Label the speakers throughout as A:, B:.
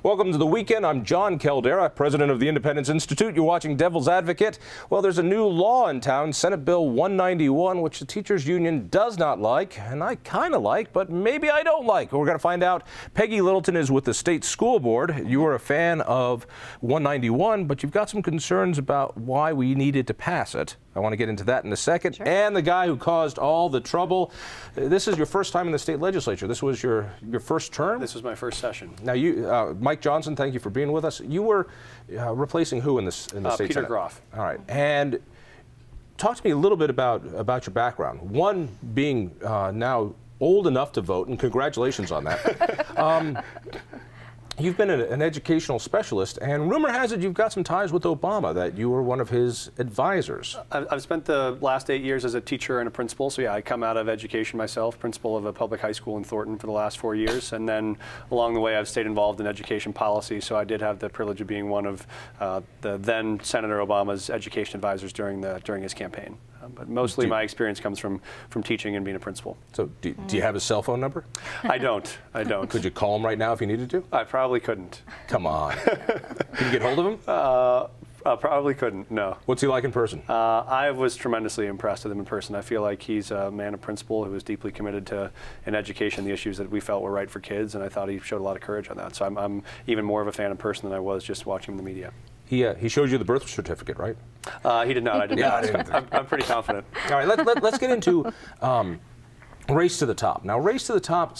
A: Welcome to the weekend. I'm John Caldera, president of the Independence Institute. You're watching Devil's Advocate. Well, there's a new law in town, Senate Bill 191, which the teachers union does not like, and I kind of like, but maybe I don't like. We're going to find out. Peggy Littleton is with the state school board. You are a fan of 191, but you've got some concerns about why we needed to pass it. I want to get into that in a second.
B: Sure.
A: And the guy who caused all the trouble. This is your first time in the state legislature. This was your first term?
C: This was my first session.
A: Now, you, Mike Johnston, thank you for being with us. You were replacing who in the state
C: Peter
A: Senate?
C: Groff.
A: All right. And talk to me a little bit about your background. One, being now old enough to vote, and congratulations on that. You've been an educational specialist, and rumor has it you've got some ties with Obama, that you were one of his advisors.
C: I've spent the last 8 years as a teacher and a principal, so yeah, I come out of education myself, principal of a public high school in Thornton for the last 4 years, and then along the way I've stayed involved in education policy, so I did have the privilege of being one of the then Senator Obama's education advisors during his campaign. But mostly my experience comes from teaching and being a principal.
A: So do you have his cell phone number?
C: I don't.
A: Could you call him right now if you needed to?
C: I probably couldn't.
A: Come on. Can you get hold of him?
C: I probably couldn't, no.
A: What's he like in person?
C: I was tremendously impressed with him in person. I feel like he's a man of principle who was deeply committed to, in education, the issues that we felt were right for kids, and I thought he showed a lot of courage on that. So I'm even more of a fan in person than I was just watching him in the media.
A: He showed you the birth certificate, right?
C: He did not. I did not. I'm pretty confident.
A: All right, let's get into Race to the Top. Now, Race to the Top,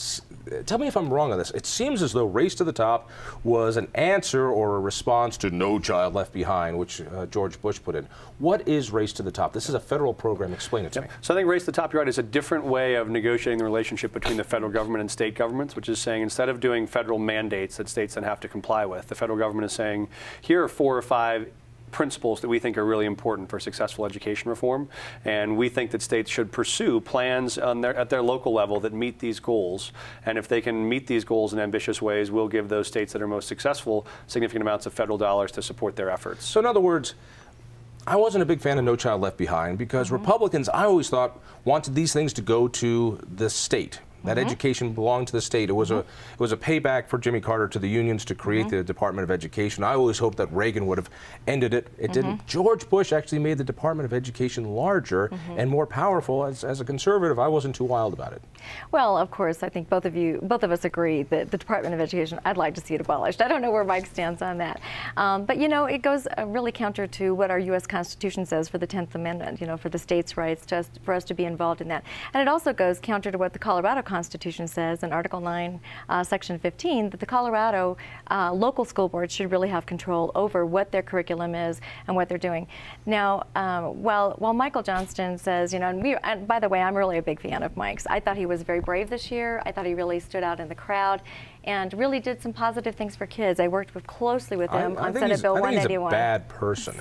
A: tell me if I'm wrong on this. It seems as though Race to the Top was an answer or a response to No Child Left Behind, which George Bush put in. What is Race to the Top? This is a federal program. Explain it to me.
C: So I think Race to the Top, you're right, is a different way of negotiating the relationship between the federal government and state governments, which is saying instead of doing federal mandates that states then have to comply with, the federal government is saying, here are 4 or 5 principles that we think are really important for successful education reform, and we think that states should pursue plans at their local level that meet these goals, and if they can meet these goals in ambitious ways, we'll give those states that are most successful significant amounts of federal dollars to support their efforts.
A: So in other words, I wasn't a big fan of No Child Left Behind because Republicans, I always thought, wanted these things to go to the state. That education belonged to the state. It was a payback for Jimmy Carter to the unions to create the Department of Education. I always hoped that Reagan would have ended it. It didn't. George Bush actually made the Department of Education larger and more powerful. As a conservative, I wasn't too wild about it.
B: Well, of course, I think both of us agree that the Department of Education, I'd like to see it abolished. I don't know where Mike stands on that. But, you know, it goes really counter to what our U.S. Constitution says for the 10th Amendment, you know, for the states' rights for us to be involved in that. And it also goes counter to what the Colorado Constitution says in Article 9, Section 15, that the Colorado local school boards should really have control over what their curriculum is and what they're doing. Now, while Michael Johnston says, you know, and by the way, I'm really a big fan of Mike's. I thought he was very brave this year. I thought he really stood out in the crowd and really did some positive things for kids. I worked closely with him on Senate Bill 191.
A: I think he's a bad person.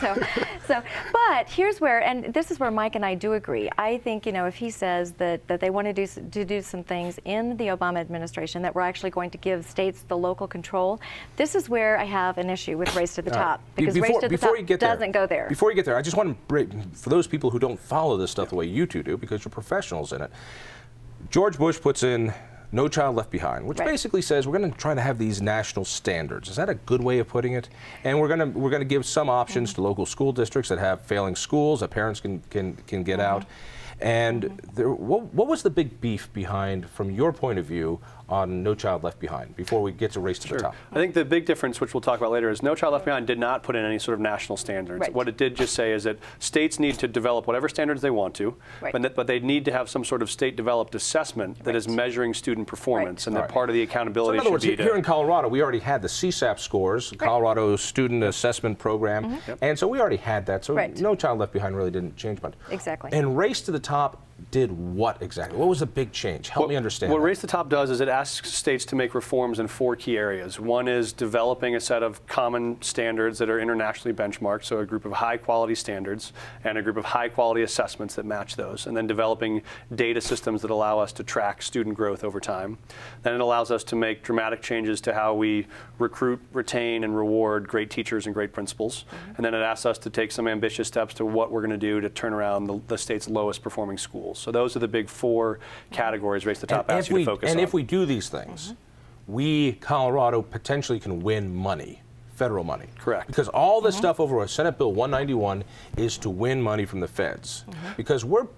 B: But here's where, and this is where Mike and I do agree. I think, you know, if he says that they want to do some things in the Obama administration that we're actually going to give states the local control, this is where I have an issue with Race to the Top. Because Race to the Top doesn't go there.
A: Before you get there, I just want to break, for those people who don't follow this stuff the way you two do, because you're professionals in it, George Bush puts in No Child Left Behind, which basically says we're going to try to have these national standards. Is that a good way of putting it? And we're going to give some options to local school districts that have failing schools that parents can get out. And what was the big beef behind, from your point of view, on No Child Left Behind, before we get to Race to the Top?
C: I think the big difference, which we'll talk about later, is No Child Left Behind did not put in any sort of national standards. What it did just say is that states need to develop whatever standards they want to, but they need to have some sort of state-developed assessment that is measuring student performance, and that part of the accountability should be
A: here in Colorado, we already had the CSAP scores, Colorado Student Assessment Program, and so we already had that, so No Child Left Behind really didn't change much.
B: Exactly.
A: And Race to the Top did what exactly? What was the big change? Help me understand.
C: What Race to the Top does is it asks states to make reforms in 4 key areas. One is developing a set of common standards that are internationally benchmarked, so a group of high-quality standards and a group of high-quality assessments that match those, and then developing data systems that allow us to track student growth over time. Then it allows us to make dramatic changes to how we recruit, retain, and reward great teachers and great principals. And then it asks us to take some ambitious steps to what we're going to do to turn around the state's lowest performing schools. So those are the big 4 categories Race to the Top asks you to focus on.
A: And if we do these things, we, Colorado, potentially can win money, federal money.
C: Correct.
A: Because all this stuff over Senate Bill 191 is to win money from the feds. Because we're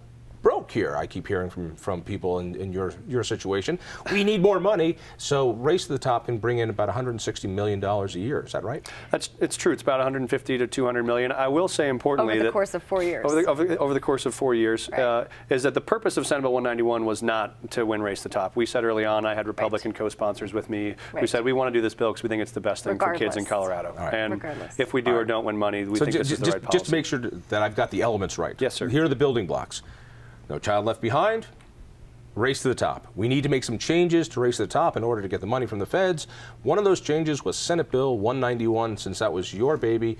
A: broke here, I keep hearing from people in your situation. We need more money, so Race to the Top can bring in about $160 million a year. Is that right?
C: It's true. It's about 150 to 200 million. I will say importantly
B: over the course of 4 years.
C: Over the course of 4 years,
B: right.
C: Is that the purpose of Senate Bill 191 was not to win Race to the Top. We said early on, I had Republican co-sponsors with me who said we want to do this bill because we think it's the best thing for kids in Colorado.
A: Right.
C: And if we do or don't win money, we think this is the right policy.
A: Just to make sure that I've got the elements right.
C: Yes, sir.
A: Here are the building blocks. No Child Left Behind, Race to the Top. We need to make some changes to Race to the Top in order to get the money from the feds. One of those changes was Senate Bill 191, since that was your baby.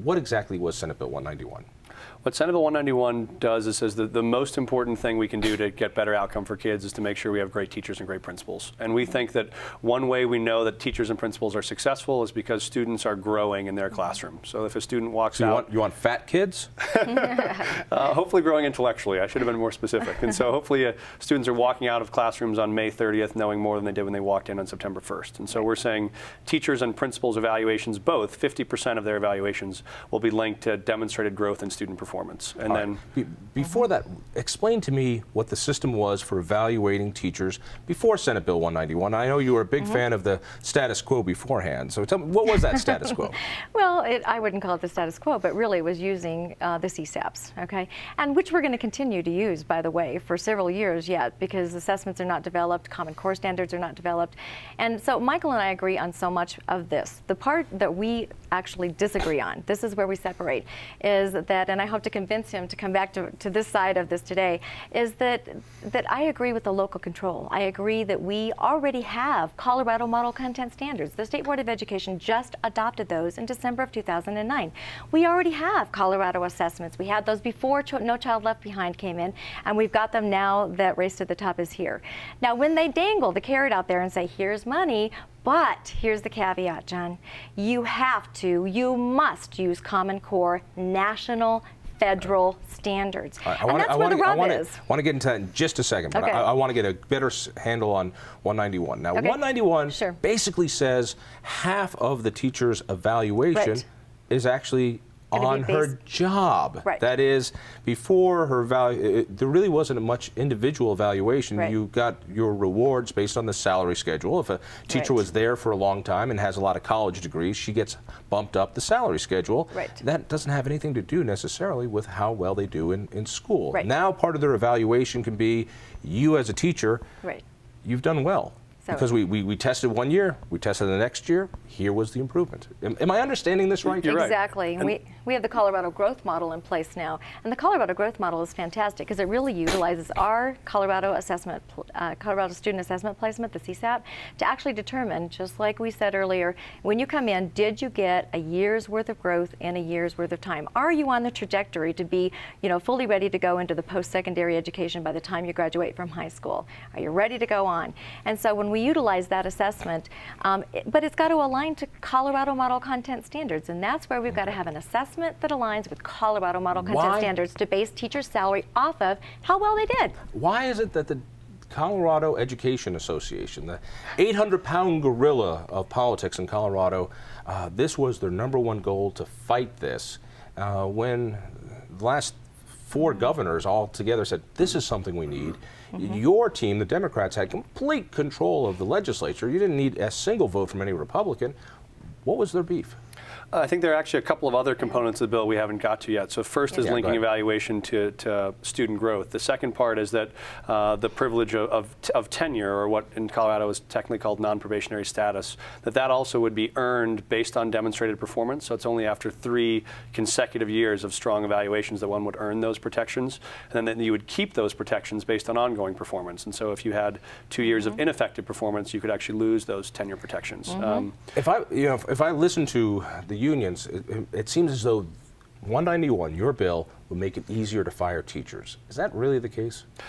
A: What exactly was Senate Bill 191?
C: What Senate Bill 191 does is says that the most important thing we can do to get better outcome for kids is to make sure we have great teachers and great principals. And we think that one way we know that teachers and principals are successful is because students are growing in their classroom. So if a student walks out...
A: You want fat kids?
C: Hopefully growing intellectually. I should have been more specific. And so hopefully students are walking out of classrooms on May 30th knowing more than they did when they walked in on September 1st. And so we're saying teachers and principals evaluations, both 50% of their evaluations will be linked to demonstrated growth in student performance. And then
A: before that, explain to me what the system was for evaluating teachers before Senate Bill 191. I know you were a big fan of the status quo beforehand. So tell me, what was that status quo?
B: Well, I wouldn't call it the status quo, but really it was using the CSAPs, okay? And which we're going to continue to use, by the way, for several years yet, because assessments are not developed, Common Core standards are not developed. And so Michael and I agree on so much of this. The part that we actually disagree on, this is where we separate, is that, and I hope to convince him to come back to this side of this today, is that I agree with the local control. I agree that we already have Colorado Model Content Standards. The State Board of Education just adopted those in December of 2009. We already have Colorado assessments. We had those before No Child Left Behind came in, and we've got them now that Race to the Top is here. Now, when they dangle the carrot out there and say, here's money, but here's the caveat, John. You must use Common Core national federal standards.
A: I
B: want
A: to get into that in just a second, but I want to get a better handle on 191. Now, 191 basically says half of the teacher's evaluation is actually on her job.
B: Right.
A: That is, before her there really wasn't much individual evaluation.
B: Right.
A: You got your rewards based on the salary schedule. If a teacher was there for a long time and has a lot of college degrees, she gets bumped up the salary schedule.
B: Right.
A: That doesn't have anything to do necessarily with how well they do in school.
B: Right.
A: Now part of their evaluation can be, you as a teacher, you've done well.
B: So
A: because we tested 1 year, we tested the next year, here was the improvement. Am I understanding this right?
C: You're right.
B: Exactly. We have the Colorado Growth Model in place now. And the Colorado Growth Model is fantastic because it really utilizes our Colorado Student Assessment Placement, the CSAP, to actually determine, just like we said earlier, when you come in, did you get a year's worth of growth in a year's worth of time? Are you on the trajectory to be, fully ready to go into the post-secondary education by the time you graduate from high school? Are you ready to go on? And so when we utilize that assessment, but it's got to align to Colorado Model Content Standards, and that's where we've got to have an assessment that aligns with Colorado Model Content Standards to base teachers' salary off of how well they did.
A: Why is it that the Colorado Education Association, the 800-pound gorilla of politics in Colorado, this was their #1 goal to fight this, when the last 4 governors all together said, this is something we need. Your team, the Democrats, had complete control of the legislature. You didn't need a single vote from any Republican. What was their beef?
C: I think there are actually a couple of other components of the bill we haven't got to yet. So first is linking evaluation to student growth. The second part is that the privilege of tenure, or what in Colorado is technically called non-probationary status, that also would be earned based on demonstrated performance. So it's only after 3 consecutive years of strong evaluations that one would earn those protections. And then you would keep those protections based on ongoing performance. And so if you had 2 years of ineffective performance, you could actually lose those tenure protections.
A: If I listen to the unions, it seems as though 191, your bill, would make it easier to fire teachers. Is that really the case?